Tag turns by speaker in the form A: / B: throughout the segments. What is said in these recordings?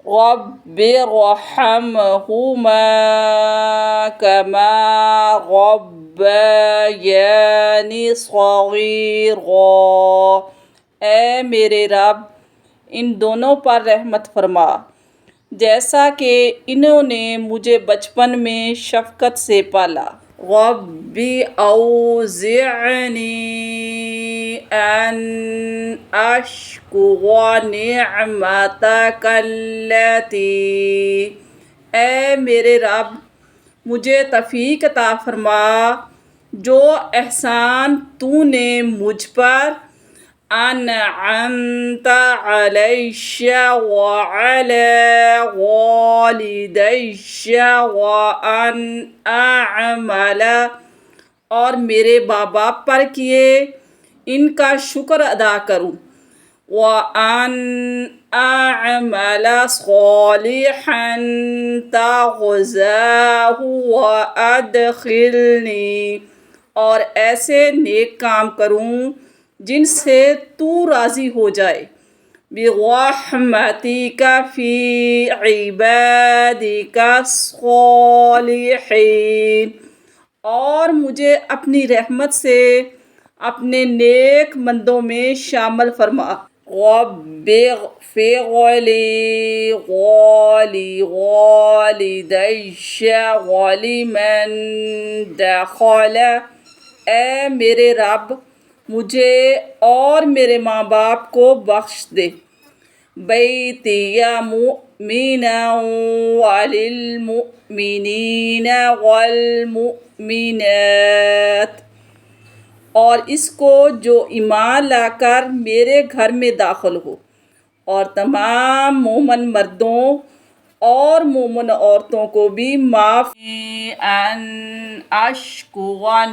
A: رب ارحمہما کما ربیانی صغیرا۔ اے میرے رب، ان دونوں پر رحمت فرما جیسا کہ انہوں نے مجھے بچپن میں شفقت سے پالا۔ رب اوزعنی ان اشکر نعمتک التی۔ اے میرے رب، مجھے توفیق عطا فرما جو احسان تو نے مجھ پر انعمت علی وعلی والدی وان اعمل، اور میرے ماں باپ پر کیے، ان کا شکر ادا کروں، وان اعمل صالحا ترضاہ وادخلنی، اور ایسے نیک کام کروں جن سے تو راضی ہو جائے، برحمتک فی عبادک الصالحین، اور مجھے اپنی رحمت سے اپنے نیک بندوں میں شامل فرما۔ رب اغفر لی ولوالدی ولمن دخل، اے میرے رب، مجھے اور میرے ماں باپ کو بخش دے، بیتی مؤمنا وللمؤمنین والمؤمنات، اور اس کو جو ایمان لا کر میرے گھر میں داخل ہو، اور تمام مومن مردوں اور مومن عورتوں کو بھی معاف ان اشکر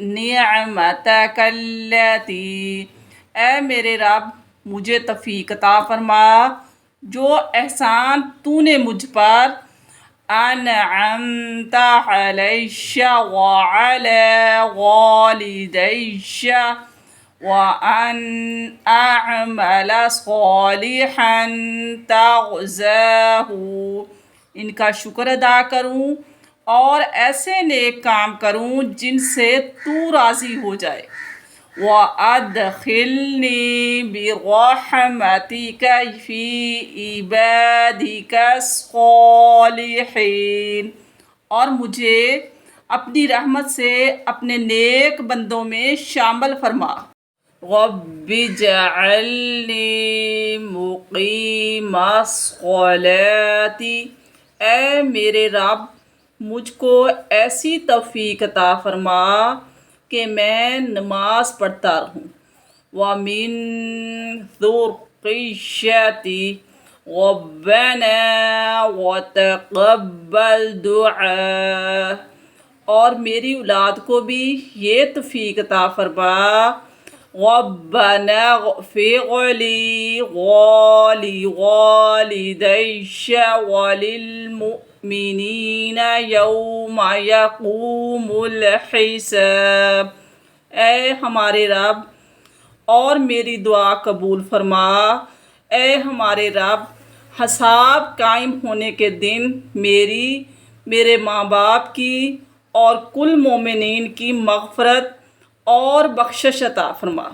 A: نعمتک التی۔ اے میرے رب، مجھے توفیق عطا فرما جو احسان تو نے مجھ پر انعمت علی وعلی والدی وان اعمل صالحا ترضاہ، ان کا شکر ادا کروں اور ایسے نیک کام کروں جن سے تو راضی ہو جائے، وَأَدْخِلْنِي بِرَحْمَتِكَ فِي عِبَادِكَ الصَّالِحِينَ، اور مجھے اپنی رحمت سے اپنے نیک بندوں میں شامل فرما۔ رب اجعلنی مقیم الصلاۃ، اے میرے رب، مجھ کو ایسی توفیق عطا فرما کہ میں نماز پڑھتا رہوں، وَمِن ذُرِّيَّتِي رَبَّنَا وَتَقَبَّلْ دُعَاء، اور میری اولاد کو بھی یہ توفیق عطا فرما، رَبَّنَا اغْفِرْ لِي وَلِوَالِدَيَّ وَلِلْمُؤْمِنِينَ يَوْمَ يَقُومُ الْحِسَابُ۔ اے ہمارے رب، اور میری دعا قبول فرما، اے ہمارے رب، حساب قائم ہونے کے دن میری، میرے ماں باپ کی اور کل مومنین کی مغفرت اور بخشش عطا فرما۔